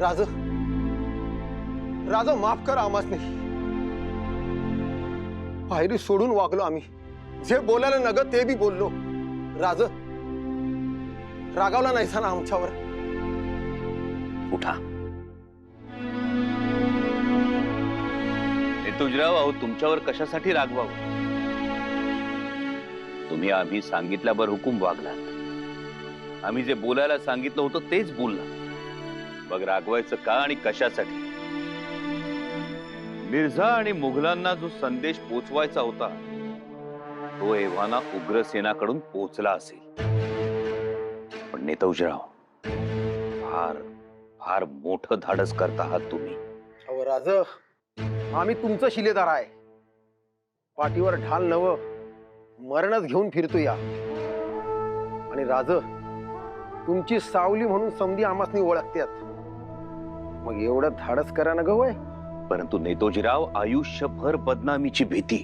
राज राज माफ कर आम्हाच नाही, पायरी सोडून वागलो आम्ही, जे बोलायला नग ते बी बोललो। राज रागावला नाहीसा ना आमच्यावर? उठा। नेतोजीराव, अहो तुमच्यावर कशासाठी रागवावं? तुम्ही आम्ही सांगितल्यावर हुकूम वागलात, आम्ही जे बोलायला सांगितलं होतं तेच बोलला, मग रागवायचं का आणि कशासाठी? मिर्झा आणि मुघलांना जो संदेश पोचवायचा होता तो एव्हाना उग्रसेनाकडून पोचला असेल, पण नेतोजीराव फार फार मोठं धाडस करत आहात तुम्ही। अहो राज, आम्ही तुमचं शिलेदार आहे, पाठीवर ढाल नव मरणच घेऊन फिरतो या। आणि राज, तुमची सावली म्हणून समधी आम्हासनी ओळखतात, मग एवढं धाडस करा ना ग वय। परंतु नेतोजीराव, आयुष्यभर बदनामीची भीती,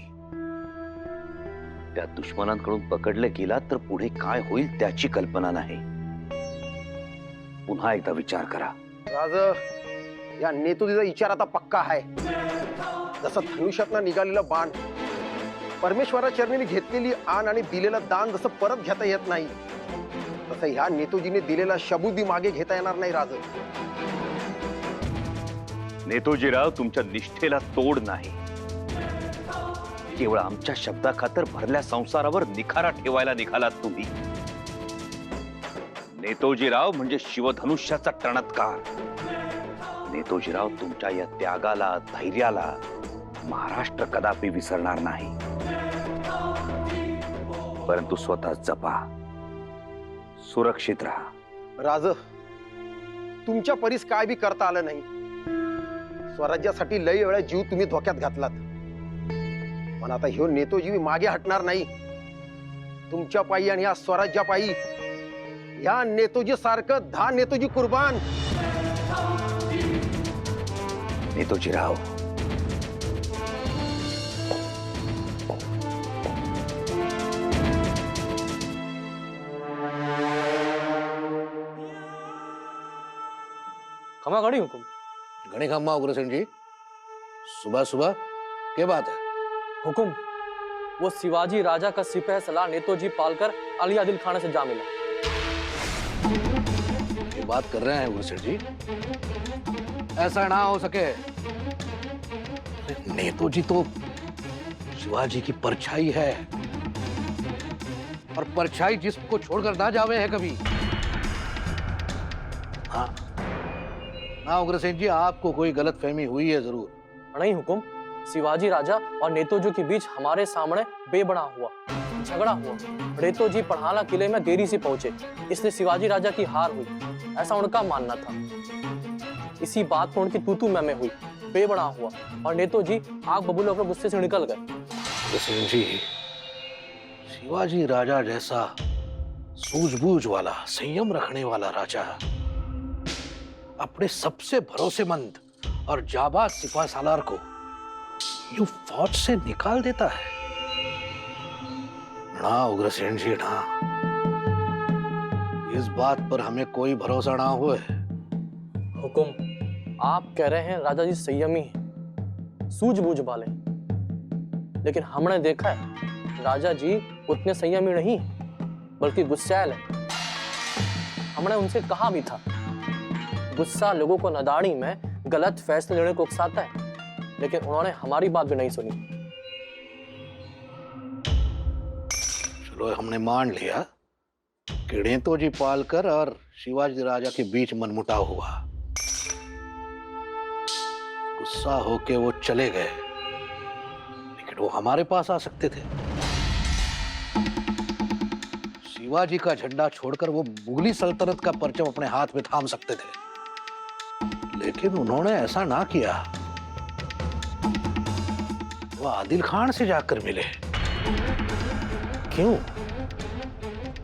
त्या दुश्मनांकडून पकडले गेलात तर पुढे काय होईल त्याची कल्पना नाही। पुन्हा एकदा विचार करा। राज, या नेतोजीचा विचार आता पक्का आहे। जसं धनुष्यातनं निघालेलं बाण, परमेश्वराच्या चरणी घेतलेली आण आणि दिलेलं दान जसं परत घेता येत नाही, तसं ह्या नेतोजीने दिलेला शबुद्धी मागे घेता येणार नाही। राज नेतोजीराव, तुमच्या निष्ठेला तोड नाही, केवळ आमच्या शब्दाखातर भरल्या संसारावर निखारा ठेवायला निघालात तुम्ही। नेतोजीराव म्हणजे शिवधनुष्याचा टणत्कार। नेतोजीराव, तुमच्या या त्यागाला, धैर्याला महाराष्ट्र कदापि विसरणार नाही, परंतु स्वतः जपा, सुरक्षित राहा। राज, तुमच्या परीस काय बी करता आलं नाही, स्वराज्यासाठी लई वेळा जीव तुम्ही धोक्यात घातलात, पण आता ह्यो नेतोजी मागे हटणार नाही। तुमच्या पायी आणि या स्वराज्या पायी या नेतोजी सारखं 10 नेतोजी कुर्बान। नेतोजीराव, खमा खड़ी हुकुम। घने खम्मा उग्रसेन जी, सुबह सुबह क्या बात है? हुकुम, वो शिवाजी राजा का सिपह सलार नेतोजी पालकर अली आदिल खान से जा मिला। ये बात कर रहे हैं उग्रसेन जी? ऐसा ना हो सके, नेतोजी तो शिवाजी की परछाई है, और परछाई जिसको छोड़कर ना जावे है कभी। हाँ ना उग्रसेन जी, आपको कोई गलत फहमी हुई है जरूर। नहीं हुकुम, शिवाजी राजा और नेतोजी के बीच हमारे सामने बेबना हुआ, झगड़ा हुआ। नेतोजी पढ़ाला किले में देरी से पहुंचे, इसलिए शिवाजी राजा की हार हुई, ऐसा उनका मानना था। इसी बात पर उनकी तू मैं हुई, बेबना हुआ, और नेतोजी आग बबूले अपने गुस्से से निकल गए। उग्रसेन जी, शिवाजी राजा जैसा सूझबूझ वाला, संयम रखने वाला राजा अपने सबसे भरोसेमंद और जाबाज सिपाही सालार को यूं फौज से निकाल देता है? ना उग्रसेन जी ना, इस बात पर हमें कोई भरोसा ना हुए। हुकुम, आप कह रहे हैं राजा जी संयमी हैं, सूझबूझ वाले, लेकिन हमने देखा है राजा जी उतने संयमी नहीं बल्कि गुस्सैल है। हमने उनसे कहा भी था, गुस्सा लोगों को नादानी में गलत फैसले लेने को उकसाता है, लेकिन उन्होंने हमारी बात भी नहीं सुनी। चलो हमने मान लिया कि नेतोजी पालकर और शिवाजी राजा के बीच मनमुटाव हुआ, गुस्सा होके वो चले गए, लेकिन वो हमारे पास आ सकते थे। शिवाजी का झंडा छोड़कर वो मुगली सल्तनत का परचम अपने हाथ में थाम सकते थे, लेकिन उन्होंने ऐसा ना किया। वो आदिल खान से जाकर मिले। क्यों?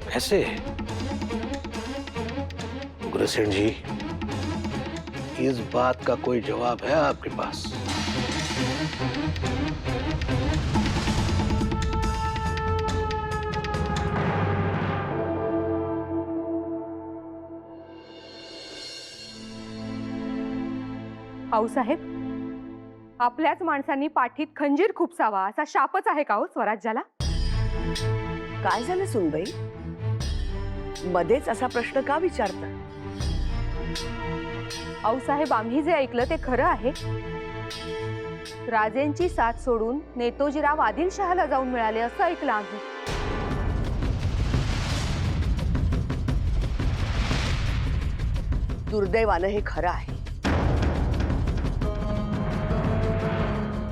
कैसे? उग्रसेन जी, इस बात का कोई जवाब है आपके पास? आऊसाहेब, आपल्याच माणसांनी पाठीत खंजीर खुपसावा असा शापच आहे का हो स्वराज्याला? काय झालं सुनबाई? मध्येच असा प्रश्न का विचारता? आऊसाहेब, आम्ही जे ऐकलं ते खरं आहे. राजेंची साथ सोडून नेतोजीराव आदिलशहाला जाऊन मिळाले असं ऐकलं आम्ही. दुर्दैवानं हे खरं आहे.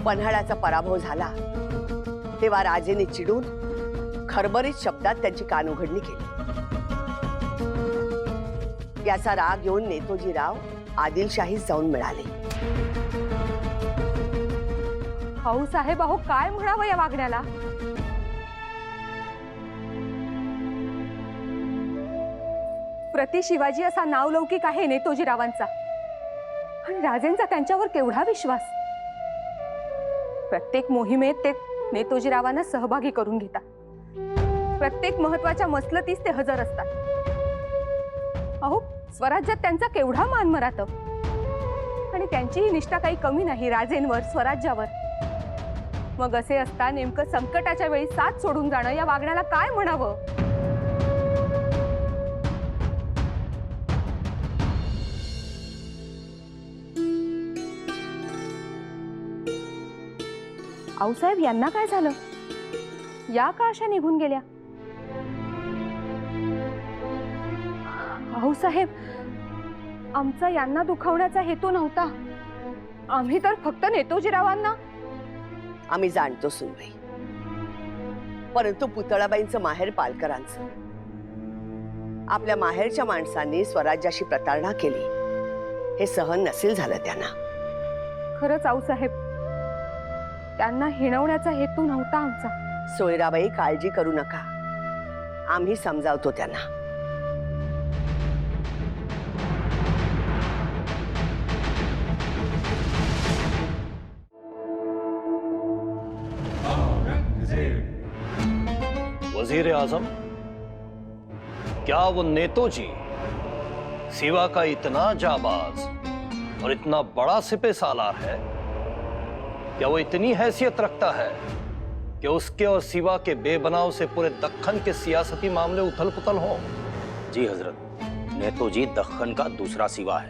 पन्हाळ्याचा पराभव झाला तेव्हा राजेने चिडून खरबरीत शब्दात त्यांची कानउघडणी केली. याचा राग येऊन नेतोजीराव आदिलशाहीस जाऊन मिळाले. आऊसाहेब, अहो काय म्हणावं या वागण्याला? प्रति शिवाजी असा नावलौकिक आहे नेतोजीरावांचा, आणि राजेंचा त्यांच्यावर केवढा विश्वास. प्रत्येक मोहिमेत ते नेतोजीरावांना सहभागी करून घेतात. प्रत्येक महत्वाच्या मसलतीस ते हजर असतात. अहो, स्वराज्यात त्यांचा केवढा मान मरात, आणि त्यांची ही निष्ठा काही कमी नाही राजेंवर, स्वराज्यावर. मग असे असता नेमकं संकटाच्या वेळी साथ सोडून जाणं या वागण्याला काय म्हणावं? आऊसाहेब, यांना काय झालं? या का अशा निघून गेल्या? आऊसाहेब, आमचा यांना दुखावण्याचा हेतू नव्हता. आम्ही तर फक्त नेतोजीरावांना. आम्ही जाणतो सुनबाई, परंतु पुतळाबाईंचं माहेर पालकरांचं. आपल्या माहेरच्या माणसांनी स्वराज्याशी प्रतारणा केली हे सहन नसेल झालं त्यांना. खरंच आऊसाहेब, त्यांना हिणवण्याचा हेतू नव्हता आमचा. सोयराबाई, काळजी करू नका, आम्ही समजावतो त्यांना. वजीर आजम, क्या वो नेतोजी सिवा का इतना जाबाज और इतना बड़ा सिपह सालार है? क्या वो इतनी हैसियत रखता है कि उसके और सिवा के बेबनाव से पूरे दक्खन के सियासती मामले उथल पुथल हों? जी हजरत, नेतोजी दक्खन का दूसरा सिवा है।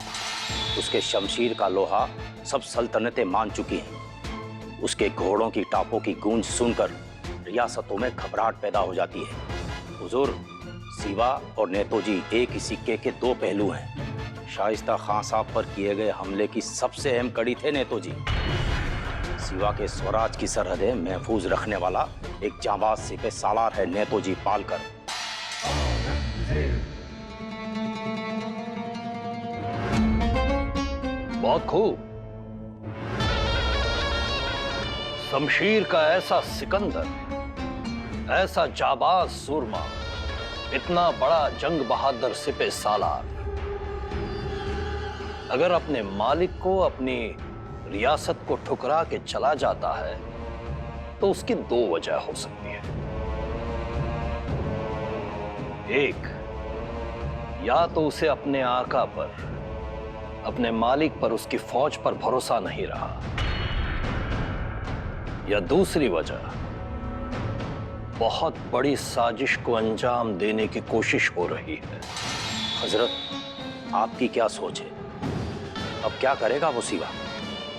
उसके शमशीर का लोहा सब सल्तनतें मान चुकी हैं। उसके घोड़ों की टापों की गूंज सुनकर रियासतों में घबराहट पैदा हो जाती है। हुजूर, सिवा और नेतोजी एक ही सिक्के के दो पहलू हैं। शाइस्ता खां साहब पर किए गए हमले की सबसे अहम कड़ी थे नेतोजी। सिवा के स्वराज की सरहदें महफूज रखने वाला एक जांबाज सिपह सालार है नेतोजी पालकर। बहुत खूब। शमशीर का ऐसा सिकंदर, ऐसा जाबाज सूरमा, इतना बड़ा जंग बहादुर सिपह सालार अगर अपने मालिक को, अपनी रियासत को ठुकरा के चला जाता है तो उसकी दो वजह हो सकती है। एक, या तो उसे अपने आका पर, अपने मालिक पर, उसकी फौज पर भरोसा नहीं रहा, या दूसरी वजह, बहुत बड़ी साजिश को अंजाम देने की कोशिश हो रही है। हजरत, आपकी क्या सोच है? अब क्या करेगा वो सिवा?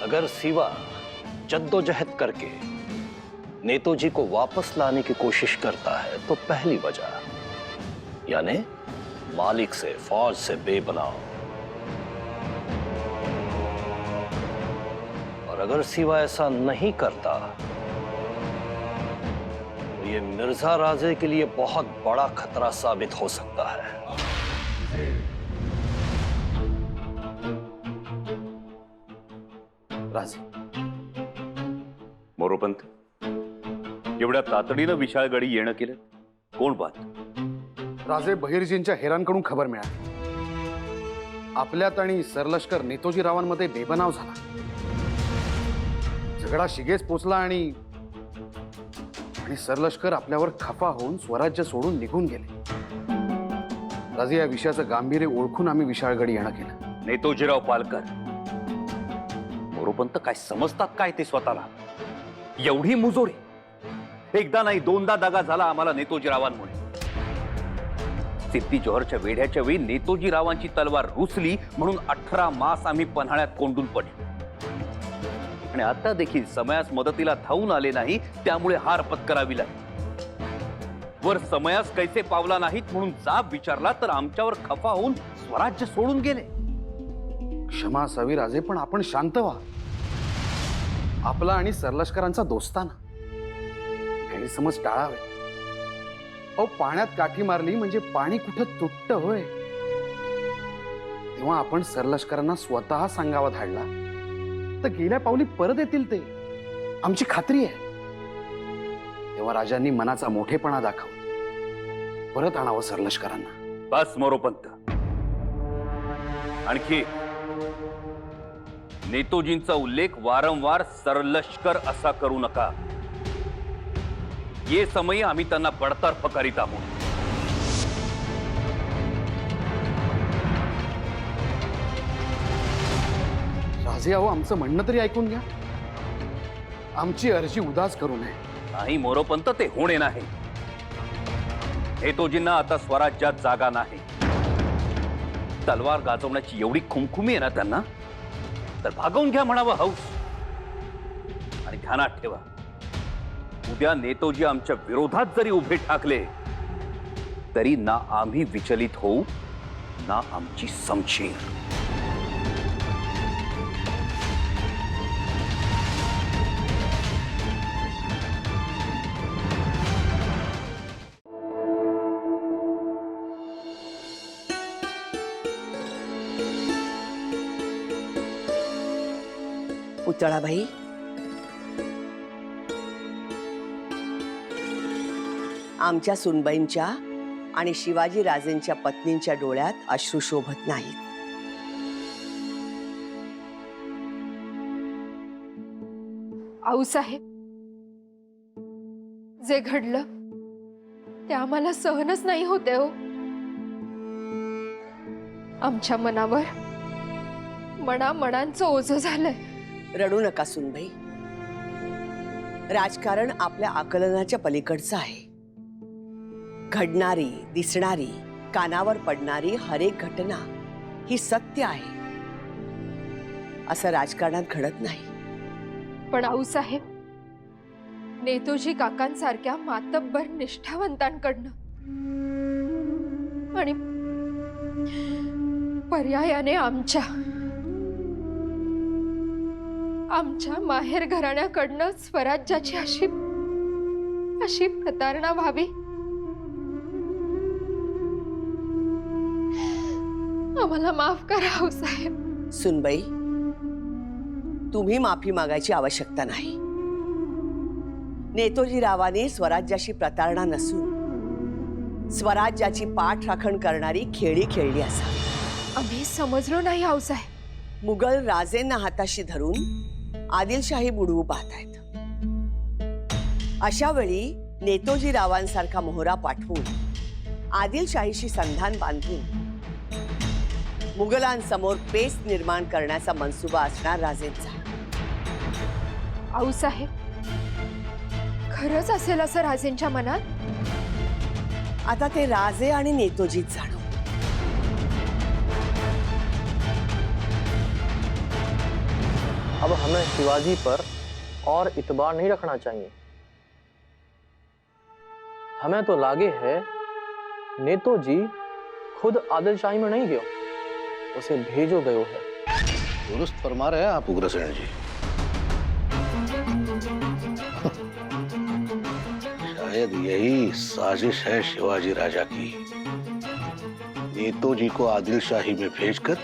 अगर सिवा जद्दोजहद करके नेतोजी को वापस लाने की कोशिश करता है तो पहली वजह, यानी मालिक से, फौज से बेबनाव, और अगर सिवा ऐसा नहीं करता तो ये मिर्जा राजे के लिए बहुत बड़ा खतरा साबित हो सकता है। राजे, मोरोपंत, एवढ्या तातडीनं विशाळगडी येणं केलं, कोण बात? राजे बहिर्जींच्या हेरांकडून खबर मिळाली. आपल्यात आणि सरलष्कर नेतोजीरावांमध्ये बेबनाव झाला. झगडा शिगेस पोचला आणि सरलष्कर आपल्यावर खफा होऊन स्वराज्य सोडून निघून गेले. राजे, या विषयाचं गांभीर्य ओळखून आम्ही विशाळगडी येणं केलं. नेतोजीराव पालकर, मोरोपंत काय समजतात काय ते स्वतःला? एवढी मुजोरी? एकदा नाही दोनदा दगा झाला आम्हाला नेतोजीरावांमुळे. सिद्धी जोहरच्या वेढ्याच्या वेळी नेतोजीरावांची तलवार रुसली म्हणून 18 मास आम्ही पन्हाळ्यात कोंडून पडलो. आणि आता देखील समयास मदतीला धावून आले नाही, त्यामुळे हार पत्करावी लागली. वर समयास कैसे पावला नाहीत म्हणून जाब विचारला तर आमच्यावर खफा होऊन स्वराज्य सोडून गेले. क्षमा असावी राजे, पण आपण शांत व्हा. आपला आणि सरलष्करांचा दोस्ताना, गैरसमज टाळावे. अहो, पाण्यात काठी मारली म्हणजे पाणी कुठं तुटतं होय? तेव्हा आपण सरलष्करांना स्वतः सांगावा धाडला तर गेल्या पावली परत येतील ते, आमची खात्री आहे. तेव्हा राजांनी मनाचा मोठेपणा दाखवून परत आणावं सरलष्करांना. बस मोरोपंत. आणखी नेतोजींचा उल्लेख वारंवार सरलष्कर असा करू नका. ये समयी आम्ही त्यांना बडतर्फ करीत आहोत. राजे, अहो आमचं म्हणणं तरी ऐकून घ्या. आमची अर्जी उदास करू नये. नाही मोरोपंत, ते होणे नाही. नेतोजींना आता स्वराज्यात जागा नाही. तलवार गाजवण्याची एवढी खुमखुमी आहे ना त्यांना, तर भागवून घ्या म्हणावं हौस. आणि ध्यानात ठेवा, उद्या नेतोजी आमच्या विरोधात जरी उभे ठाकले तरी ना आम्ही विचलित होऊ ना आमची समशीर. पुतळाबाई, आमच्या सुनबाईंच्या आणि शिवाजी राजेंच्या पत्नींच्या डोळ्यात अश्रू शोभत नाहीत. आऊसाहेब, जे घडलं ते आम्हाला सहनच नाही होते हो. आमच्या मनावर मनांचं ओझं झालंय. रडू नका सुनबाई. राजकारण आपल्या आकलनाच्या पलीकडचं आहे. घडणारी, दिसणारी, कानावर पडणारी हरेक घटना ही सत्य आहे, असं राजकारणात घडत नाही. पण आऊसाहेब, नेतोजी काकांसारख्या मातब्बर निष्ठावंतांकडनं आणि पर्यायाने आमच्या माहेर घराण्याकडनं स्वराज्याची अशी प्रतारणा व्हावी, आम्हाला माफ करा आऊसाहेब. सुनबाई, तुम्ही माफी मागायची आवश्यकता नाही. नेतोजीरावांनी स्वराज्याशी प्रतारणा नसून स्वराज्याची पाठराखण करणारी खेळी खेळली असावी. आम्ही समजलो नाही आऊसाहेब. मुघल राजेंना हाताशी धरून आदिलशाही बुडवू पाहतायत. अशा वेळी नेतोजीरावांसारखा मोहरा पाठवून आदिलशाहीशी संधान बांधून मुघलांसमोर पेच निर्माण करण्याचा मनसुबा असणार राजेंचा. आऊसाहेब, खरंच असेल असं राजेंच्या मनात? आता ते राजे आणि नेतोजीत जाणो. अब हमें शिवाजी पर और इतबार नहीं रखना चाहिए. हमें तो लागे है नेतोजी खुद आदिलशाही में नहीं गयो, उसे भेजो गयो है. दुरुस्त फरमा रहे हैं आप उग्रसेन जी. शायद यही साजिश है शिवाजी राजा की, नेतोजी को आदिलशाही में भेजकर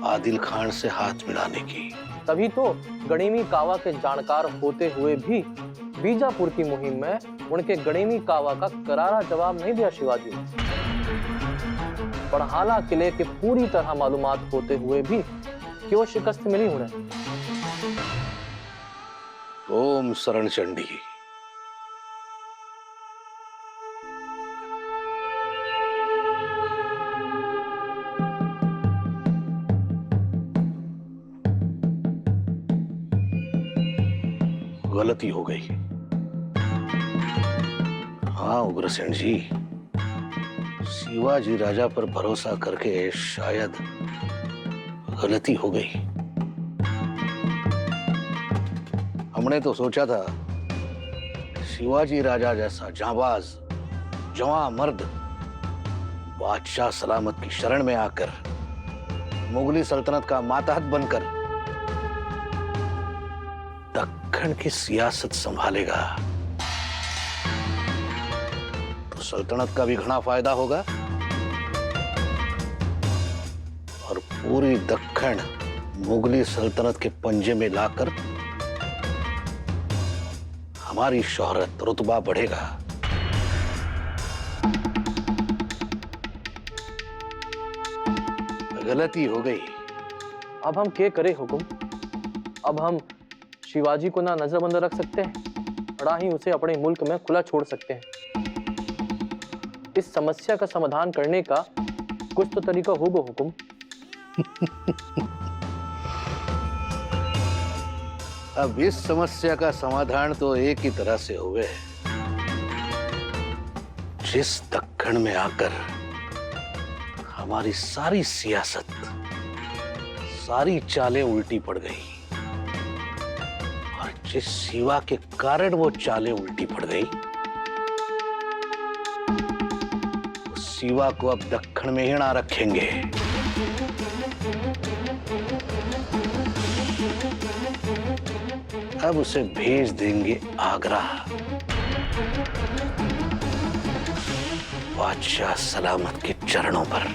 आदिल खान से हाथ मिलाने की. तभी तो गणेमी कावा के जानकार होते हुए भी बीजापुर की मुहिम में उनके गणेमी कावा का करारा जवाब नहीं दिया शिवाजी ने. पड़हाला किले के पूरी तरह मालूमात होते हुए भी क्यों शिकस्त मिली उन्हें? ओम शरण चंडी. गलती हो गई। हाँ उग्रसेन जी, शिवाजी राजा पर भरोसा करके शायद गलती हो गई। हमने तो सोचा था शिवाजी राजा जैसा जांबाज जवां मर्द बादशाह सलामत की शरण में आकर मुगली सल्तनत का मातहत बनकर दक्कन की सियासत संभालेगा तो सल्तनत का भी घना फायदा होगा और पूरी दक्कन मुगली सल्तनत के पंजे में लाकर हमारी शोहरत रुतबा बढ़ेगा। गलती हो गई। अब हम क्या करें हुकुम? अब हम शिवाजी को ना नजरबंद रख सकते हैं, ना ही उसे अपने मुल्क में खुला छोड़ सकते हैं। इस समस्या का समाधान करने का कुछ तो तरीका होगा हुकुम। अब इस समस्या का समाधान तो एक ही तरह से हुए, जिस दक्कन में आकर हमारी सारी सियासत, सारी चालें उल्टी पड़ गई और जिस शिवा के कारण वो चालें उल्टी पड़ गई, उस शिवा को अब दक्कन में ही ना रखेंगे। अब उसे भेज देंगे आगरा, बादशाह सलामत के चरणों पर।